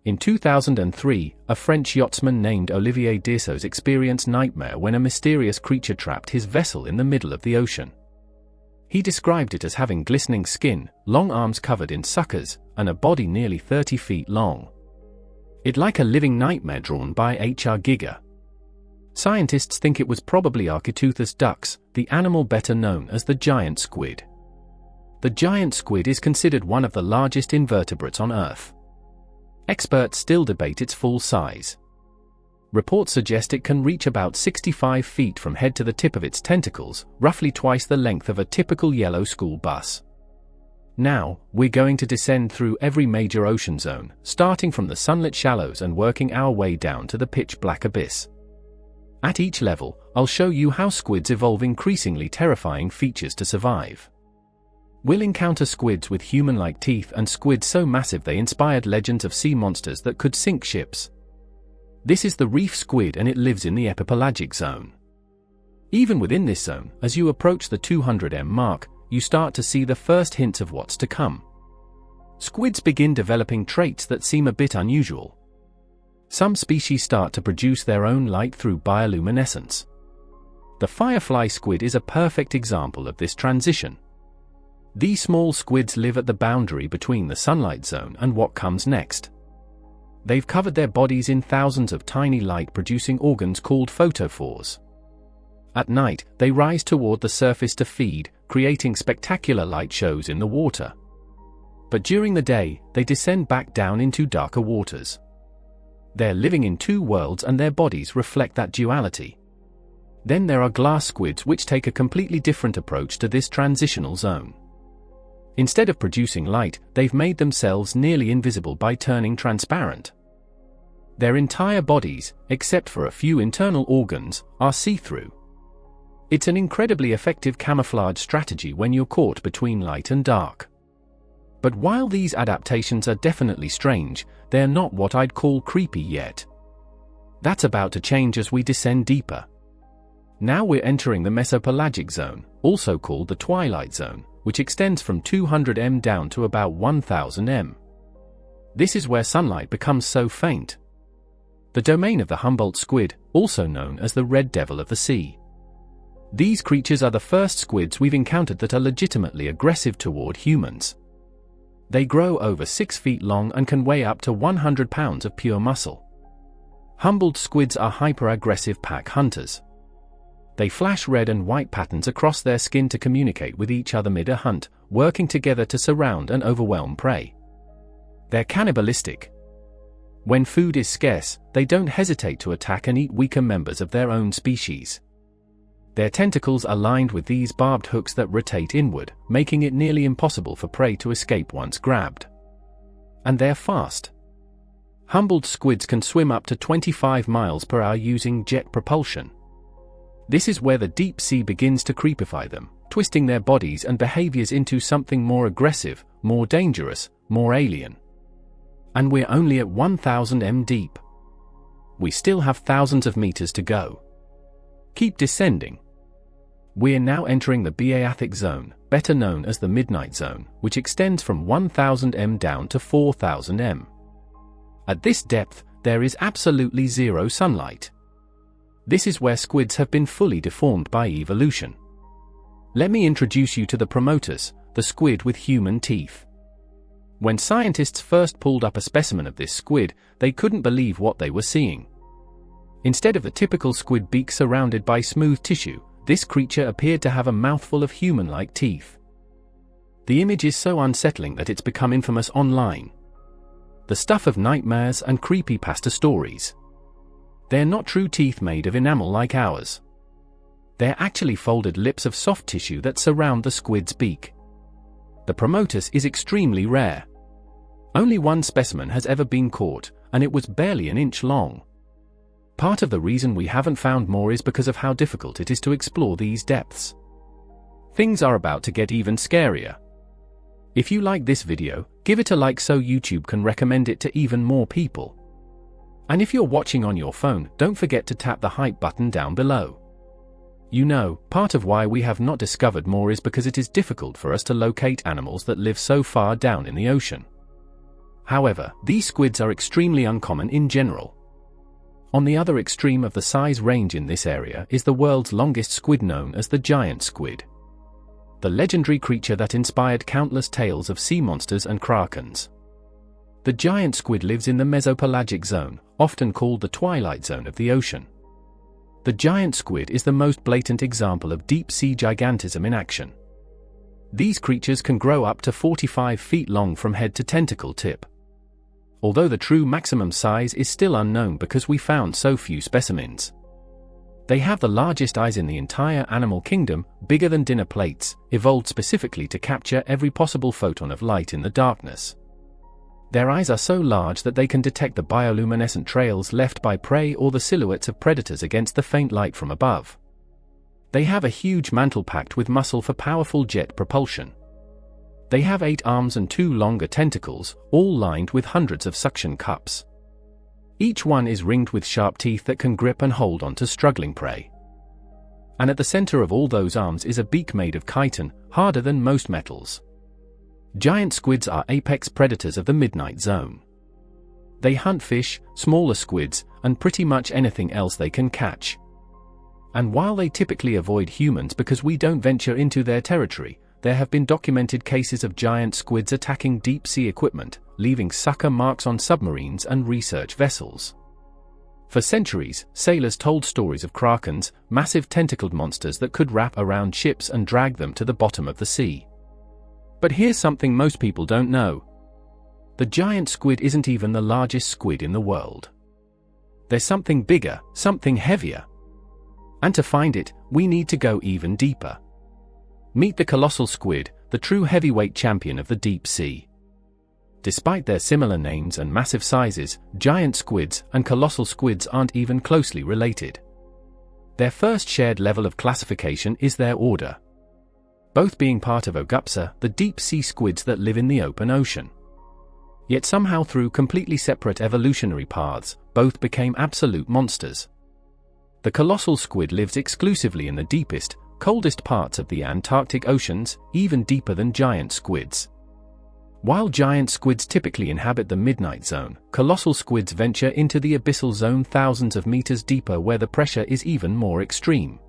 In 2003, a French yachtsman named Olivier Dirsos experienced nightmare when a mysterious creature trapped his vessel in the middle of the ocean. He described it as having glistening skin, long arms covered in suckers, and a body nearly 30 feet long. It like a living nightmare drawn by H.R. Giger. Scientists think it was probably Architeuthis dux, the animal better known as the giant squid. The giant squid is considered one of the largest invertebrates on Earth. Experts still debate its full size. Reports suggest it can reach about 65 feet from head to the tip of its tentacles, roughly twice the length of a typical yellow school bus. Now, we're going to descend through every major ocean zone, starting from the sunlit shallows and working our way down to the pitch-black abyss. At each level, I'll show you how squids evolve increasingly terrifying features to survive. We'll encounter squids with human-like teeth and squids so massive they inspired legends of sea monsters that could sink ships. This is the reef squid and it lives in the epipelagic zone. Even within this zone, as you approach the 200 m mark, you start to see the first hints of what's to come. Squids begin developing traits that seem a bit unusual. Some species start to produce their own light through bioluminescence. The firefly squid is a perfect example of this transition. These small squids live at the boundary between the sunlight zone and what comes next. They've covered their bodies in thousands of tiny light-producing organs called photophores. At night, they rise toward the surface to feed, creating spectacular light shows in the water. But during the day, they descend back down into darker waters. They're living in two worlds and their bodies reflect that duality. Then there are glass squids which take a completely different approach to this transitional zone. Instead of producing light, they've made themselves nearly invisible by turning transparent. Their entire bodies, except for a few internal organs, are see-through. It's an incredibly effective camouflage strategy when you're caught between light and dark. But while these adaptations are definitely strange, they're not what I'd call creepy yet. That's about to change as we descend deeper. Now we're entering the mesopelagic zone, also called the Twilight Zone, which extends from 200 m down to about 1000 m. This is where sunlight becomes so faint. The domain of the Humboldt Squid, also known as the Red Devil of the Sea. These creatures are the first squids we've encountered that are legitimately aggressive toward humans. They grow over 6 feet long and can weigh up to 100 pounds of pure muscle. Humboldt squids are hyper-aggressive pack hunters. They flash red and white patterns across their skin to communicate with each other mid a hunt, working together to surround and overwhelm prey. They're cannibalistic. When food is scarce, they don't hesitate to attack and eat weaker members of their own species. Their tentacles are lined with these barbed hooks that rotate inward, making it nearly impossible for prey to escape once grabbed. And they're fast. Humboldt squids can swim up to 25 miles per hour using jet propulsion. This is where the deep sea begins to creepify them, twisting their bodies and behaviors into something more aggressive, more dangerous, more alien. And we're only at 1000 m deep. We still have thousands of meters to go. Keep descending. We're now entering the bioluminescent zone, better known as the Midnight Zone, which extends from 1000 m down to 4000 m. At this depth, there is absolutely zero sunlight. This is where squids have been fully deformed by evolution. Let me introduce you to the Promachoteuthis, the squid with human teeth. When scientists first pulled up a specimen of this squid, they couldn't believe what they were seeing. Instead of the typical squid beak surrounded by smooth tissue, this creature appeared to have a mouthful of human-like teeth. The image is so unsettling that it's become infamous online. The stuff of nightmares and creepypasta stories. They're not true teeth made of enamel like ours. They're actually folded lips of soft tissue that surround the squid's beak. The Promachoteuthis is extremely rare. Only one specimen has ever been caught, and it was barely an inch long. Part of the reason we haven't found more is because of how difficult it is to explore these depths. Things are about to get even scarier. If you like this video, give it a like so YouTube can recommend it to even more people. And if you're watching on your phone, don't forget to tap the hype button down below. You know, part of why we have not discovered more is because it is difficult for us to locate animals that live so far down in the ocean. However, these squids are extremely uncommon in general. On the other extreme of the size range in this area is the world's longest squid, known as the giant squid. The legendary creature that inspired countless tales of sea monsters and krakens. The giant squid lives in the mesopelagic zone, often called the twilight zone of the ocean. The giant squid is the most blatant example of deep-sea gigantism in action. These creatures can grow up to 45 feet long from head to tentacle tip. Although the true maximum size is still unknown because we found so few specimens. They have the largest eyes in the entire animal kingdom, bigger than dinner plates, evolved specifically to capture every possible photon of light in the darkness. Their eyes are so large that they can detect the bioluminescent trails left by prey or the silhouettes of predators against the faint light from above. They have a huge mantle packed with muscle for powerful jet propulsion. They have 8 arms and 2 longer tentacles, all lined with hundreds of suction cups. Each one is ringed with sharp teeth that can grip and hold onto struggling prey. And at the center of all those arms is a beak made of chitin, harder than most metals. Giant squids are apex predators of the midnight zone. They hunt fish, smaller squids, and pretty much anything else they can catch. And while they typically avoid humans because we don't venture into their territory, there have been documented cases of giant squids attacking deep-sea equipment, leaving sucker marks on submarines and research vessels. For centuries, sailors told stories of krakens, massive tentacled monsters that could wrap around ships and drag them to the bottom of the sea. But here's something most people don't know. The giant squid isn't even the largest squid in the world. There's something bigger, something heavier. And to find it, we need to go even deeper. Meet the colossal squid, the true heavyweight champion of the deep sea. Despite their similar names and massive sizes, giant squids and colossal squids aren't even closely related. Their first shared level of classification is their order. Both being part of Ogupsa, the deep-sea squids that live in the open ocean. Yet somehow through completely separate evolutionary paths, both became absolute monsters. The colossal squid lives exclusively in the deepest, coldest parts of the Antarctic oceans, even deeper than giant squids. While giant squids typically inhabit the midnight zone, colossal squids venture into the abyssal zone thousands of meters deeper where the pressure is even more extreme.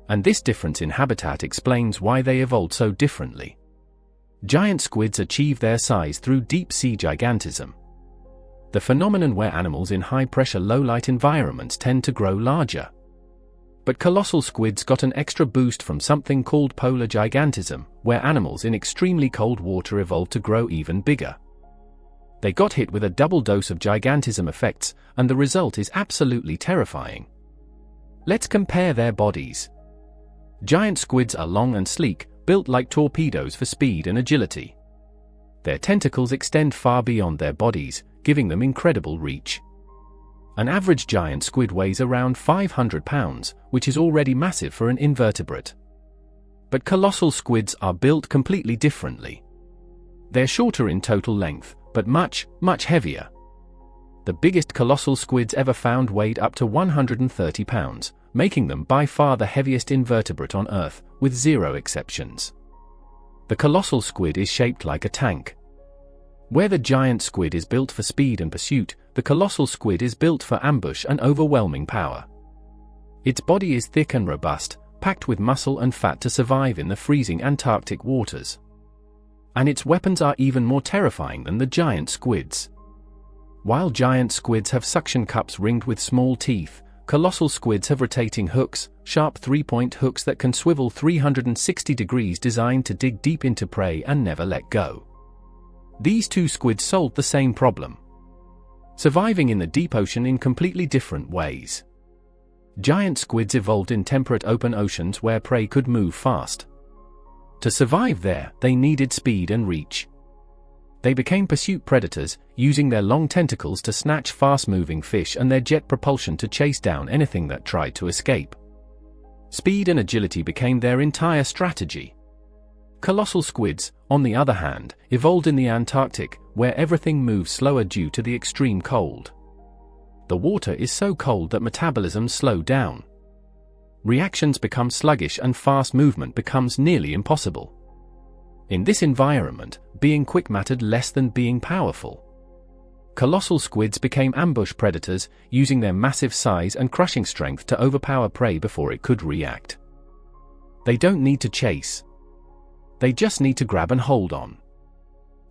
And this difference in habitat explains why they evolved so differently. Giant squids achieve their size through deep-sea gigantism. The phenomenon where animals in high-pressure low-light environments tend to grow larger. But colossal squids got an extra boost from something called polar gigantism, where animals in extremely cold water evolved to grow even bigger. They got hit with a double dose of gigantism effects, and the result is absolutely terrifying. Let's compare their bodies. Giant squids are long and sleek, built like torpedoes for speed and agility. Their tentacles extend far beyond their bodies, giving them incredible reach. An average giant squid weighs around 500 pounds, which is already massive for an invertebrate. But colossal squids are built completely differently. They're shorter in total length, but much, much heavier. The biggest colossal squids ever found weighed up to 130 pounds, making them by far the heaviest invertebrate on Earth, with 0 exceptions. The colossal squid is shaped like a tank. Where the giant squid is built for speed and pursuit, the colossal squid is built for ambush and overwhelming power. Its body is thick and robust, packed with muscle and fat to survive in the freezing Antarctic waters. And its weapons are even more terrifying than the giant squids. While giant squids have suction cups ringed with small teeth, colossal squids have rotating hooks, sharp 3-point hooks that can swivel 360 degrees designed to dig deep into prey and never let go. These two squids solved the same problem, surviving in the deep ocean in completely different ways. Giant squids evolved in temperate open oceans where prey could move fast. To survive there, they needed speed and reach. They became pursuit predators, using their long tentacles to snatch fast-moving fish and their jet propulsion to chase down anything that tried to escape. Speed and agility became their entire strategy. Colossal squids, on the other hand, evolved in the Antarctic, where everything moves slower due to the extreme cold. The water is so cold that metabolisms slow down. Reactions become sluggish and fast movement becomes nearly impossible. In this environment, being quick mattered less than being powerful. colossal squids became ambush predators, using their massive size and crushing strength to overpower prey before it could react. They don't need to chase. They just need to grab and hold on.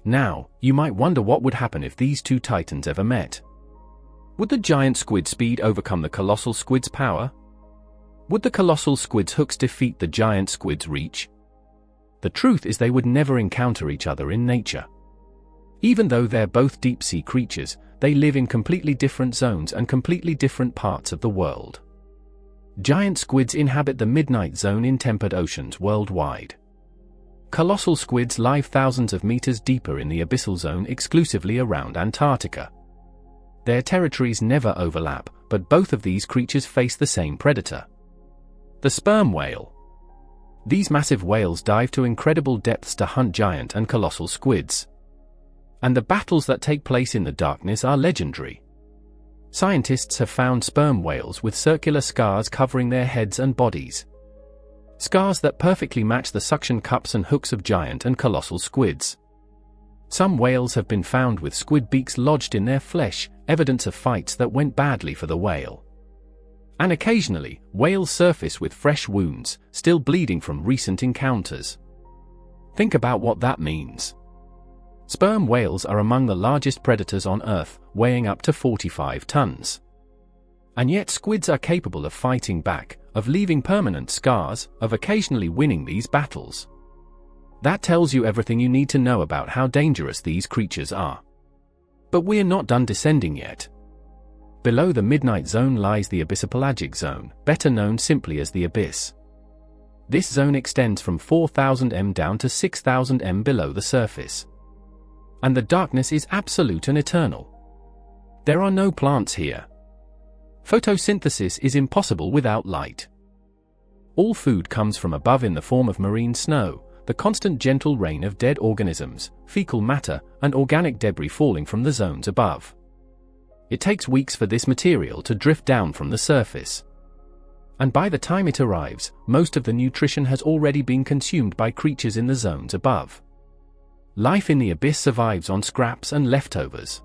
Now, you might wonder what would happen if these two titans ever met. Would the giant squid speed overcome the colossal squid's power? Would the colossal squid's hooks defeat the giant squid's reach? The truth is they would never encounter each other in nature. Even though they're both deep-sea creatures, they live in completely different zones and completely different parts of the world. Giant squids inhabit the midnight zone in temperate oceans worldwide. Colossal squids live thousands of meters deeper in the abyssal zone exclusively around Antarctica. Their territories never overlap, but both of these creatures face the same predator: the sperm whale. These massive whales dive to incredible depths to hunt giant and colossal squids. And the battles that take place in the darkness are legendary. Scientists have found sperm whales with circular scars covering their heads and bodies. Scars that perfectly match the suction cups and hooks of giant and colossal squids. Some whales have been found with squid beaks lodged in their flesh, evidence of fights that went badly for the whale. And occasionally, whales surface with fresh wounds, still bleeding from recent encounters. Think about what that means. Sperm whales are among the largest predators on Earth, weighing up to 45 tons. And yet squids are capable of fighting back, of leaving permanent scars, of occasionally winning these battles. That tells you everything you need to know about how dangerous these creatures are. But we're not done descending yet. Below the midnight zone lies the abyssopelagic zone, better known simply as the abyss. This zone extends from 4,000 m down to 6,000 m below the surface. And the darkness is absolute and eternal. There are no plants here. Photosynthesis is impossible without light. All food comes from above in the form of marine snow, the constant gentle rain of dead organisms, fecal matter, and organic debris falling from the zones above. It takes weeks for this material to drift down from the surface. And by the time it arrives, most of the nutrition has already been consumed by creatures in the zones above. Life in the abyss survives on scraps and leftovers.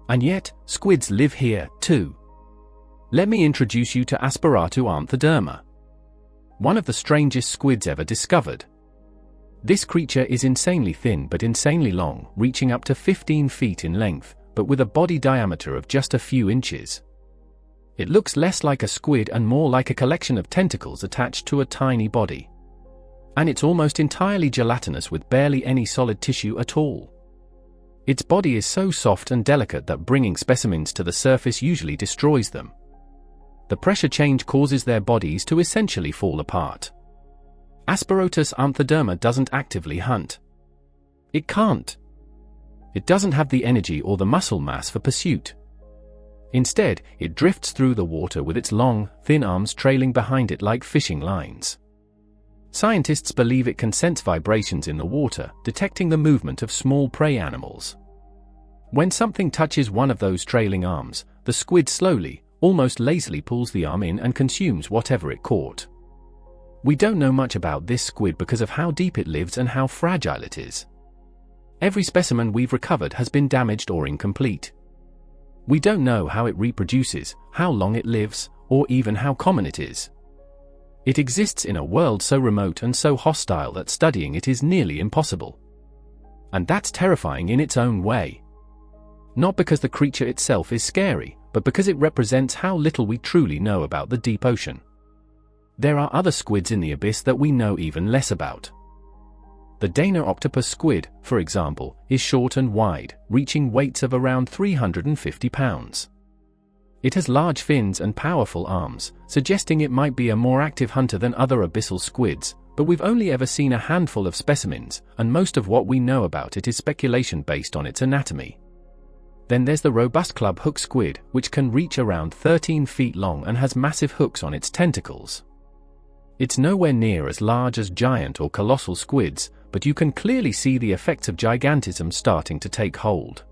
And yet, squids live here, too. Let me introduce you to Asperoteuthis, one of the strangest squids ever discovered. This creature is insanely thin but insanely long, reaching up to 15 feet in length, but with a body diameter of just a few inches. It looks less like a squid and more like a collection of tentacles attached to a tiny body. And it's almost entirely gelatinous with barely any solid tissue at all. Its body is so soft and delicate that bringing specimens to the surface usually destroys them. The pressure change causes their bodies to essentially fall apart. Asperoteuthis doesn't actively hunt. It can't. It doesn't have the energy or the muscle mass for pursuit. Instead, it drifts through the water with its long, thin arms trailing behind it like fishing lines. Scientists believe it can sense vibrations in the water, detecting the movement of small prey animals. When something touches one of those trailing arms, the squid slowly, almost lazily pulls the arm in and consumes whatever it caught. We don't know much about this squid because of how deep it lives and how fragile it is. Every specimen we've recovered has been damaged or incomplete. We don't know how it reproduces, how long it lives, or even how common it is. It exists in a world so remote and so hostile that studying it is nearly impossible. And that's terrifying in its own way. Not because the creature itself is scary, but because it represents how little we truly know about the deep ocean. There are other squids in the abyss that we know even less about. The Dana octopus squid, for example, is short and wide, reaching weights of around 350 pounds. It has large fins and powerful arms, suggesting it might be a more active hunter than other abyssal squids, but we've only ever seen a handful of specimens, and most of what we know about it is speculation based on its anatomy. Then there's the robust club hook squid, which can reach around 13 feet long and has massive hooks on its tentacles. It's nowhere near as large as giant or colossal squids, but you can clearly see the effects of gigantism starting to take hold.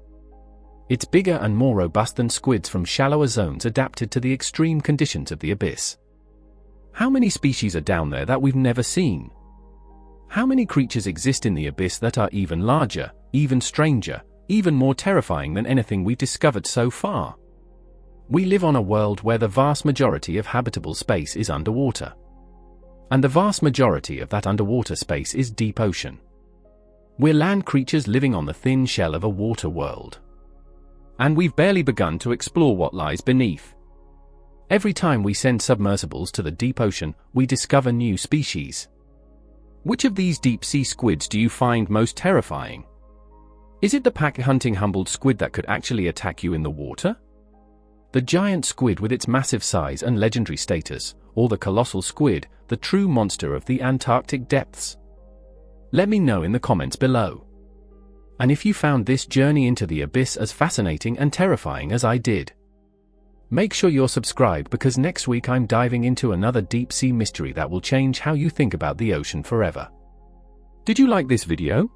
It's bigger and more robust than squids from shallower zones adapted to the extreme conditions of the abyss. How many species are down there that we've never seen? How many creatures exist in the abyss that are even larger, even stranger, even more terrifying than anything we've discovered so far. We live on a world where the vast majority of habitable space is underwater. And the vast majority of that underwater space is deep ocean. We're land creatures living on the thin shell of a water world. And we've barely begun to explore what lies beneath. Every time we send submersibles to the deep ocean, we discover new species. Which of these deep-sea squids do you find most terrifying? Is it the pack-hunting Humboldt squid that could actually attack you in the water? The giant squid with its massive size and legendary status, or the colossal squid, the true monster of the Antarctic depths? Let me know in the comments below. And if you found this journey into the abyss as fascinating and terrifying as I did, make sure you're subscribed, because next week I'm diving into another deep-sea mystery that will change how you think about the ocean forever. Did you like this video?